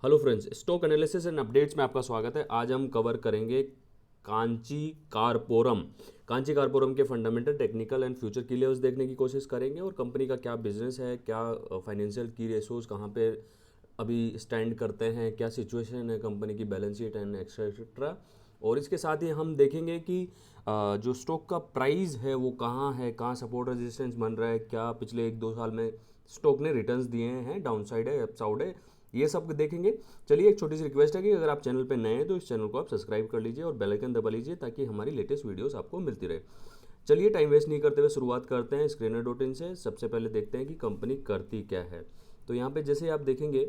Hello friends, stock analysis and updates में आपका स्वागत है। आज हम कवर करेंगे कांची कारपोरम। कांची कारपोरम के फंडामेंटल, टेक्निकल एंड फ्यूचर की लेवल्स देखने की कोशिश करेंगे और कंपनी का क्या बिजनेस है, क्या फाइनेंशियल की रेशोज कहाँ पे अभी स्टैंड करते हैं, क्या सिचुएशन है कंपनी की, बैलेंस शीट एंड एक्सेट्रा। और इसके साथ ही हम देखेंगे कि जो स्टॉक का प्राइस है वो कहाँ है, कहाँ सपोर्ट रेजिस्टेंस बन रहा है, क्या पिछले 1-2 साल में स्टॉक ने रिटर्न्स दिए हैं, डाउन साइड है, अप साइड है, ये सब देखेंगे। चलिए, एक छोटी सी रिक्वेस्ट है कि अगर आप चैनल पे नए हैं तो इस चैनल को आप सब्सक्राइब कर लीजिए और बेल आइकन दबा लीजिए ताकि हमारी लेटेस्ट वीडियोस आपको मिलती रहे। चलिए, टाइम वेस्ट नहीं करते हुए शुरुआत करते हैं स्क्रीनर.इन से। सबसे पहले देखते हैं कि कंपनी करती क्या है। तो यहाँ पे जैसे आप देखेंगे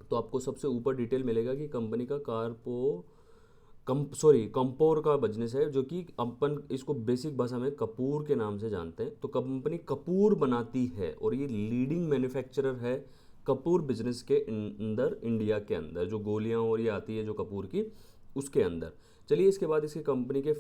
तो आपको सबसे ऊपर डिटेल मिलेगा कि कंपनी का कंपोर का बिजनेस है, जो कि अपन इसको बेसिक भाषा में कपूर के नाम से जानते हैं। तो कंपनी कपूर बनाती है और ये लीडिंग मैन्युफैक्चरर है कपूर बिजनेस के अंदर, इंडिया के अंदर। जो गोलियां और ये आती है जो कपूर की, उसके अंदर। चलिए, इसके बाद इसकी कंपनी के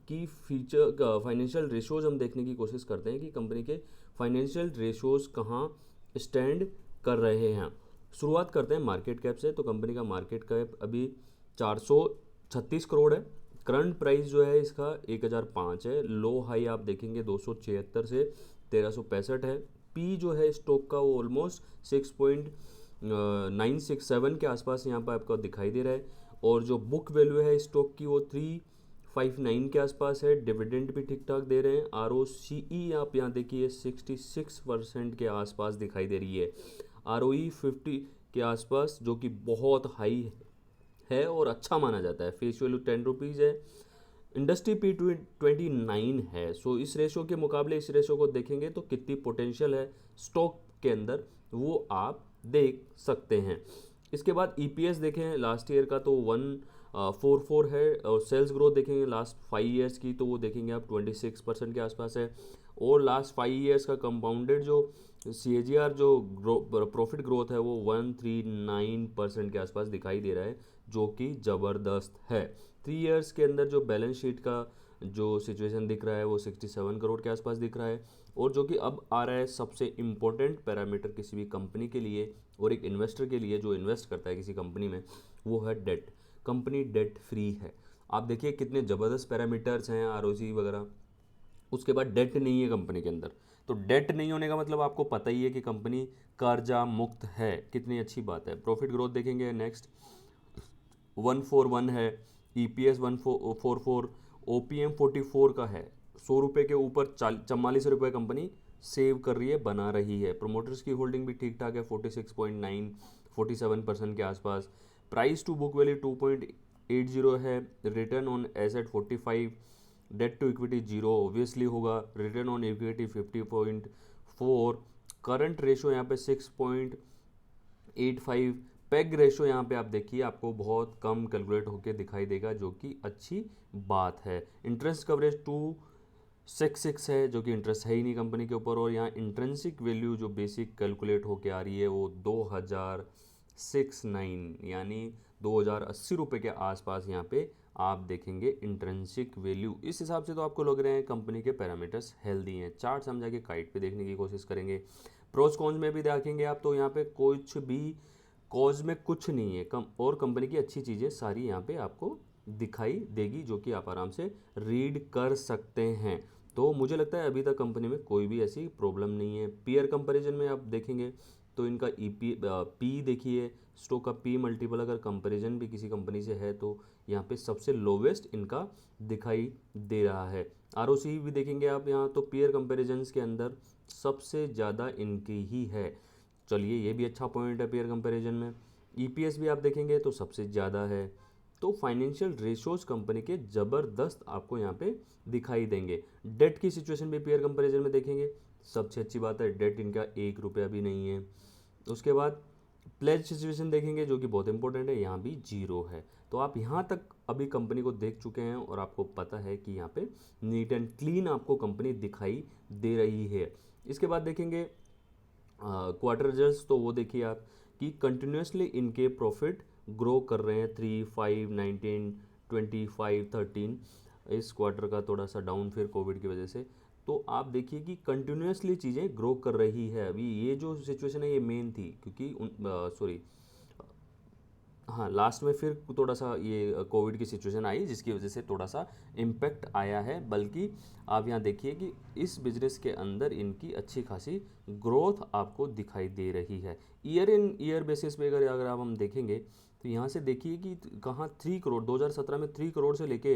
की फीचर फाइनेंशियल रेशोज हम देखने की कोशिश करते हैं कि कंपनी के फाइनेंशियल रेशोज कहाँ स्टैंड कर रहे हैं। शुरुआत करते हैं मार्केट कैप से। तो कंपनी का मार्केट कैप अभी 436 करोड़ है। करंट प्राइस जो है इसका 1005 है। लो हाई आप देखेंगे 276 से 1365 है। पी जो है स्टॉक का वो ऑलमोस्ट 6.967 के आसपास यहाँ पर आपको दिखाई दे रहा है। और जो बुक वैल्यू है स्टॉक की वो 359 के आसपास है। डिविडेंड भी ठीक ठाक दे रहे हैं। ROCE आप यहाँ देखिए 66% के आसपास दिखाई दे रही है। ROE 50 के आसपास, जो कि बहुत हाई है और अच्छा माना जाता है। फेस वैल्यू 10 रुपीज़ है। इंडस्ट्री P/29 है। सो इस रेशो के मुकाबले इस रेशो को देखेंगे तो कितनी पोटेंशियल है स्टॉक के अंदर, वो आप देख सकते हैं। इसके बाद EPS देखें लास्ट ईयर का तो 144 है। और सेल्स ग्रोथ देखेंगे लास्ट 5 ईयर्स की तो वो देखेंगे आप 26% के आसपास है। और लास्ट 5 ईयर्स का कंपाउंडेड जो CAGR जो प्रॉफिट ग्रोथ है वो 139% के आसपास दिखाई दे रहा है, जो कि ज़बरदस्त है। 3 ईयर्स के अंदर जो बैलेंस शीट का जो सिचुएशन दिख रहा है वो 67 करोड़ के आसपास दिख रहा है। और जो कि अब आ रहा है सबसे इम्पोर्टेंट पैरामीटर किसी भी कंपनी के लिए और एक इन्वेस्टर के लिए जो इन्वेस्ट करता है किसी कंपनी में, वो है डेट। कंपनी डेट फ्री है। आप देखिए कितने ज़बरदस्त पैरामीटर्स हैं, ROC वगैरह। उसके बाद डेट नहीं है कंपनी के अंदर। तो डेट नहीं होने का मतलब आपको पता ही है कि कंपनी कर्जा मुक्त है। कितनी अच्छी बात है। प्रॉफिट ग्रोथ देखेंगे नेक्स्ट 141 है। EPS 144। OPM 44 का है। 100 रुपये के ऊपर 44 रुपये कंपनी सेव कर रही है, बना रही है। प्रोमोटर्स की होल्डिंग भी ठीक ठाक है 46.9 47% के आसपास। प्राइस टू बुक वैल्यू 2.80 है। Return on asset 45। Debt to equity zero obviously होगा। Return on equity 50.4। Current ratio यहाँ पे 6.85। पेग रेशो यहाँ पे आप देखिए आपको बहुत कम कैलकुलेट होकर दिखाई देगा, जो कि अच्छी बात है। इंटरेस्ट कवरेज 266 है, जो कि इंटरेस्ट है ही नहीं कंपनी के ऊपर। और यहाँ इंट्रेंसिक वैल्यू जो बेसिक कैलकुलेट होके आ रही है वो 2069 यानी 2080 रुपये के आसपास यहाँ पे आप देखेंगे इंट्रेंसिक वैल्यू। इस हिसाब से तो आपको लग रहे हैं कंपनी के पैरामीटर्स हेल्दी हैं। चार्ट हम जाके काइट पे देखने की कोशिश करेंगे। प्रोज कॉन्स में भी देखेंगे आप तो यहाँ पे कुछ भी कॉज में कुछ नहीं है कम, और कंपनी की अच्छी चीज़ें सारी यहाँ पे आपको दिखाई देगी, जो कि आप आराम से रीड कर सकते हैं। तो मुझे लगता है अभी तक कंपनी में कोई भी ऐसी प्रॉब्लम नहीं है। पीयर कंपैरिजन में आप देखेंगे तो इनका पी देखिए, स्टॉक का पी मल्टीपल अगर कंपैरिजन भी किसी कंपनी से है तो यहाँ पे सबसे लोवेस्ट इनका दिखाई दे रहा है। ROC भी देखेंगे आप यहाँ तो पीयर कंपैरिजन्स के अंदर सबसे ज़्यादा इनकी ही है। चलिए, ये भी अच्छा पॉइंट है पीयर कंपैरिजन में। EPS भी आप देखेंगे तो सबसे ज़्यादा है। तो फाइनेंशियल रेशोज कंपनी के ज़बरदस्त आपको यहाँ पे दिखाई देंगे। डेट की सिचुएशन भी पीयर कंपैरिजन में देखेंगे, सबसे अच्छी बात है डेट इनका 1 रुपया भी नहीं है। उसके बाद प्लेज सिचुएशन देखेंगे, जो कि बहुत इंपॉर्टेंट है, यहाँ भी जीरो है। तो आप यहाँ तक अभी कंपनी को देख चुके हैं और आपको पता है कि यहाँ पे नीट एंड क्लीन आपको कंपनी दिखाई दे रही है। इसके बाद देखेंगे क्वार्टर रिजल्ट्स। तो वो देखिए आप कि कंटिन्यूसली इनके प्रॉफिट ग्रो कर रहे हैं। 3, 5, 19, 25, 13। इस क्वार्टर का थोड़ा सा डाउन फिर कोविड की वजह से। तो आप देखिए कि कंटिन्यूसली चीज़ें ग्रो कर रही है। अभी ये जो सिचुएशन है ये मेन थी, क्योंकि सॉरी हाँ, लास्ट में फिर थोड़ा सा ये कोविड की सिचुएशन आई जिसकी वजह से थोड़ा सा इम्पैक्ट आया है, बल्कि आप यहाँ देखिए कि इस बिजनेस के अंदर इनकी अच्छी खासी ग्रोथ आपको दिखाई दे रही है। ईयर इन ईयर बेसिस पे अगर अगर आप हम देखेंगे तो यहाँ से देखिए कि कहाँ 3 करोड़ 2017 में 3 करोड़ से लेके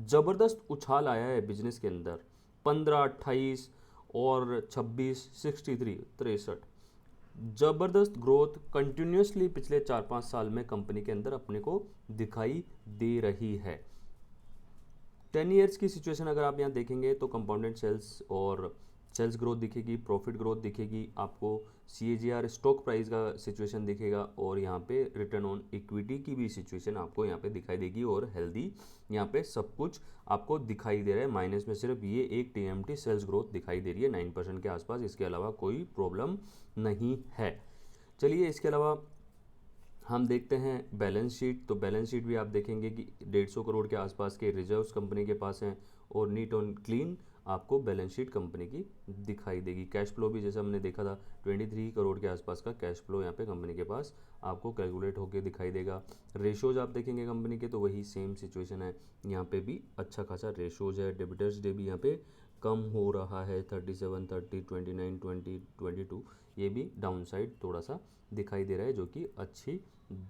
ज़बरदस्त उछाल आया है बिजनेस के अंदर। 15, 28 और 26, 63, 63 जबरदस्त ग्रोथ कंटिन्यूसली पिछले 4-5 साल में कंपनी के अंदर अपने को दिखाई दे रही है। 10 ईयर्स की सिचुएशन अगर आप यहाँ देखेंगे तो कंपाउंडेड सेल्स और सेल्स ग्रोथ दिखेगी, प्रॉफिट ग्रोथ दिखेगी, आपको CAGR स्टॉक प्राइस का सिचुएशन दिखेगा, और यहाँ पे रिटर्न ऑन इक्विटी की भी सिचुएशन आपको यहाँ पे दिखाई देगी, और हेल्दी यहाँ पे सब कुछ आपको दिखाई दे रहा है। माइनस में सिर्फ ये एक TMT सेल्स ग्रोथ दिखाई दे रही है 9% के आसपास, इसके अलावा कोई प्रॉब्लम नहीं है। चलिए इसके अलावा हम देखते हैं बैलेंस शीट। तो बैलेंस शीट भी आप देखेंगे कि 150 करोड़ के आसपास के रिजर्व्स कंपनी के पास हैं, और नीट ऑन क्लीन आपको बैलेंस शीट कंपनी की दिखाई देगी। कैश फ्लो भी जैसे हमने देखा था 23 करोड़ के आसपास का कैश फ्लो यहाँ पे कंपनी के पास आपको कैलकुलेट होकर दिखाई देगा। रेशोज आप देखेंगे कंपनी के तो वही सेम सिचुएशन है, यहाँ पे भी अच्छा खासा रेशोज है। डेबिटर्स डे भी यहाँ पे कम हो रहा है, 37, 30, 29, 20, 22, ये भी डाउन साइड थोड़ा सा दिखाई दे रहा है, जो कि अच्छी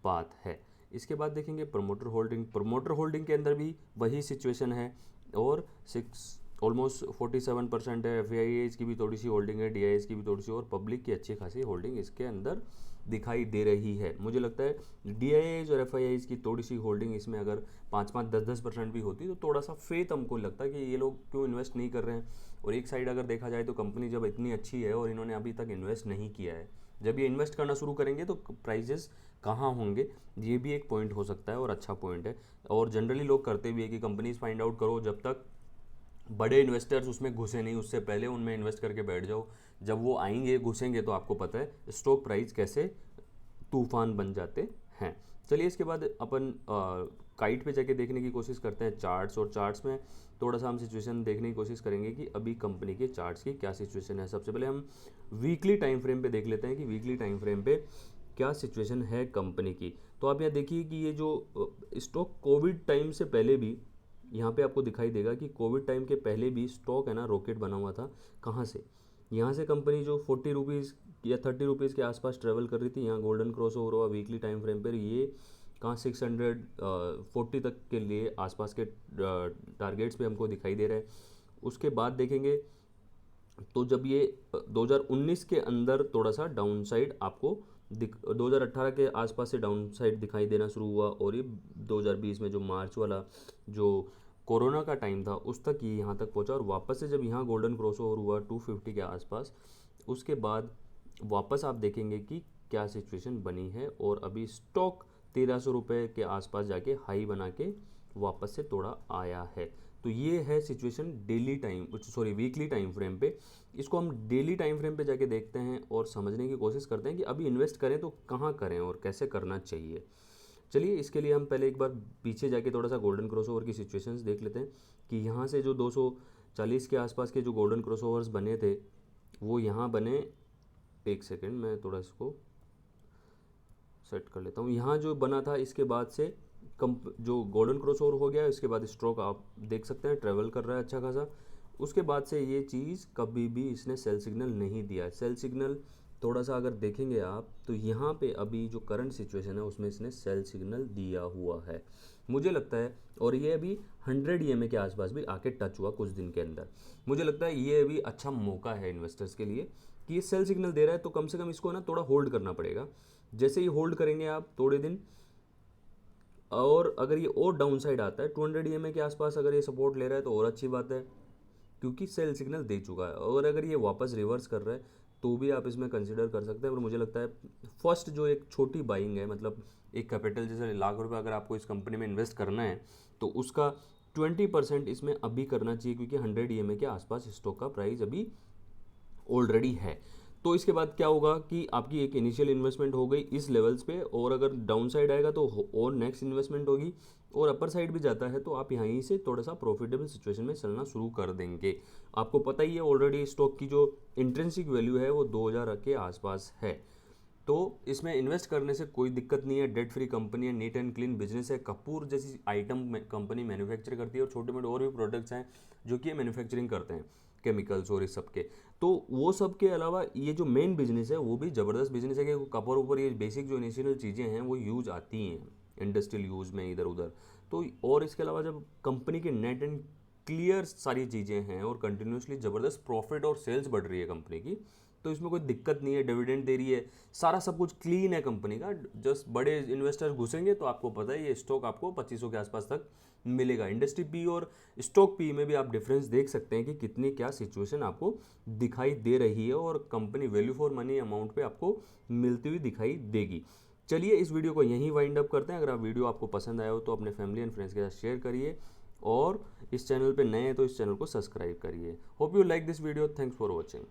बात है। इसके बाद देखेंगे प्रमोटर होल्डिंग। प्रमोटर होल्डिंग के अंदर भी वही सिचुएशन है, और ऑलमोस्ट 47% है। FIIs की भी थोड़ी सी होल्डिंग है, DIs की भी थोड़ी सी, और पब्लिक की अच्छी खासी होल्डिंग इसके अंदर दिखाई दे रही है। मुझे लगता है DIs और FIIs की थोड़ी सी होल्डिंग इसमें अगर 5-5, 10-10% भी होती तो थोड़ा सा फेथ हमको लगता है कि ये लोग क्यों इन्वेस्ट नहीं कर रहे हैं। और एक साइड अगर देखा जाए तो कंपनी जब इतनी अच्छी है और इन्होंने अभी तक इन्वेस्ट नहीं किया है, जब ये इन्वेस्ट करना शुरू करेंगे तो प्राइजेस कहाँ होंगे, ये भी एक पॉइंट हो सकता है, और अच्छा पॉइंट है। और जनरली लोग करते भी है कि कंपनीज फाइंड आउट करो, जब तक बड़े इन्वेस्टर्स उसमें घुसे नहीं उससे पहले उनमें इन्वेस्ट करके बैठ जाओ। जब वो आएंगे घुसेंगे तो आपको पता है स्टॉक प्राइस कैसे तूफान बन जाते हैं। चलिए इसके बाद अपन काइट पे जाके देखने की कोशिश करते हैं चार्ट्स, और चार्ट्स में थोड़ा सा हम सिचुएशन देखने की कोशिश करेंगे कि अभी कंपनी के चार्ट्स की क्या सिचुएशन है। सबसे पहले हम वीकली टाइम फ्रेम पे देख लेते हैं कि वीकली टाइम फ्रेम पे क्या सिचुएशन है कंपनी की। तो आप यहाँ देखिए कि ये जो स्टॉक कोविड टाइम से पहले भी यहाँ पे आपको दिखाई देगा कि कोविड टाइम के पहले भी स्टॉक है ना रॉकेट बना हुआ था। कहाँ से? यहाँ से कंपनी जो 40 रुपीज़ या 30 रुपीज़ के आसपास ट्रेवल कर रही थी, यहाँ गोल्डन क्रॉस ओवर हुआ वीकली टाइम फ्रेम पर, ये कहाँ 640 तक के लिए आसपास के टारगेट्स पे हमको दिखाई दे रहा है। उसके बाद देखेंगे तो जब ये 2019 के अंदर थोड़ा सा डाउन साइड आपको 2018 के आसपास से डाउन साइड दिखाई देना शुरू हुआ, और ये 2020 में जो मार्च वाला जो कोरोना का टाइम था उस तक ये यहाँ तक पहुँचा, और वापस से जब यहाँ गोल्डन क्रॉस ओवर हुआ 250 के आसपास, उसके बाद वापस आप देखेंगे कि क्या सिचुएशन बनी है, और अभी स्टॉक 1300 रुपये के आसपास जाके हाई बना के वापस से थोड़ा आया है। तो ये है situation daily time weekly time frame पे। इसको हम डेली टाइम फ्रेम पे जाके देखते हैं और समझने की कोशिश करते हैं कि अभी इन्वेस्ट करें तो कहाँ करें और कैसे करना चाहिए। चलिए इसके लिए हम पहले एक बार पीछे जाके थोड़ा सा गोल्डन क्रॉसओवर की सिचुएशंस देख लेते हैं कि यहाँ से जो 240 के आसपास के जो गोल्डन क्रॉसओवर्स बने थे वो यहाँ बने। एक सेकेंड मैं थोड़ा इसको सेट कर लेता हूँ। यहाँ जो बना था इसके बाद से जो गोल्डन क्रॉसओवर हो गया, इसके बाद स्ट्रोक आप देख सकते हैं ट्रेवल कर रहा है अच्छा खासा। उसके बाद से ये चीज़ कभी भी इसने सेल सिग्नल नहीं दिया। सेल सिग्नल थोड़ा सा अगर देखेंगे आप तो यहाँ पे अभी जो करंट सिचुएशन है उसमें इसने सेल सिग्नल दिया हुआ है मुझे लगता है, और ये अभी 100 EMA के आसपास भी आके टच हुआ कुछ दिन के अंदर। मुझे लगता है ये अभी अच्छा मौका है इन्वेस्टर्स के लिए कि ये सेल सिग्नल दे रहा है, तो कम से कम इसको ना थोड़ा होल्ड करना पड़ेगा। जैसे ही होल्ड करेंगे आप थोड़े दिन, और अगर ये और डाउन साइड आता है 200 EMA के आसपास अगर ये सपोर्ट ले रहा है तो और अच्छी बात है, क्योंकि सेल सिग्नल दे चुका है। और अगर ये वापस रिवर्स कर रहा है तो भी आप इसमें कंसिडर कर सकते हैं। और मुझे लगता है फर्स्ट जो एक छोटी बाइंग है, मतलब एक कैपिटल जैसे ₹1,00,000 अगर आपको इस कंपनी में इन्वेस्ट करना है तो उसका 20% इसमें अभी करना चाहिए, क्योंकि 100 EMA के आसपास स्टॉक का प्राइस अभी ऑलरेडी है। तो इसके बाद क्या होगा कि आपकी एक इनिशियल इन्वेस्टमेंट हो गई इस लेवल्स पे, और अगर डाउन साइड आएगा तो और नेक्स्ट इन्वेस्टमेंट होगी, और अपर साइड भी जाता है तो आप यहीं से थोड़ा सा प्रॉफिटेबल सिचुएशन में चलना शुरू कर देंगे। आपको पता ही है ऑलरेडी स्टॉक की जो इंट्रिंसिक वैल्यू है वो 2000 के आसपास है। तो इसमें इन्वेस्ट करने से कोई दिक्कत नहीं है, डेट फ्री कंपनी है, नीट एंड क्लीन बिजनेस है, कपूर जैसी आइटम कंपनी मैन्युफैक्चर करती है और छोटे मोटे और भी प्रोडक्ट्स हैं जो कि मैन्युफैक्चरिंग करते हैं, केमिकल्स और इस सब के। तो वो सब के अलावा ये जो मेन बिजनेस है वो भी ज़बरदस्त बिजनेस है कि कपड़ ऊपर ये बेसिक जो इनिशियल चीज़ें हैं वो यूज आती हैं इंडस्ट्रियल यूज़ में इधर उधर। तो और इसके अलावा जब कंपनी के नेट एंड क्लियर सारी चीज़ें हैं और कंटिन्यूसली ज़बरदस्त प्रॉफिट और सेल्स बढ़ रही है कंपनी की, तो इसमें कोई दिक्कत नहीं है, डिविडेंड दे रही है, सारा सब कुछ क्लीन है कंपनी का। जस्ट बड़े इन्वेस्टर घुसेंगे तो आपको पता है ये स्टॉक आपको 2500 के आसपास तक मिलेगा। इंडस्ट्री पी और स्टॉक पी में भी आप डिफरेंस देख सकते हैं कि कितनी क्या सिचुएशन आपको दिखाई दे रही है और company value for money amount पे आपको मिलती हुई दिखाई देगी। चलिए इस वीडियो को यहीं वाइंड अप करते हैं। अगर आप वीडियो आपको पसंद आया हो तो अपने फैमिली एंड फ्रेंड्स के साथ शेयर करिए और इस चैनल पे नए हैं तो इस चैनल को सब्सक्राइब करिए। Hope you like this video. Thanks for watching.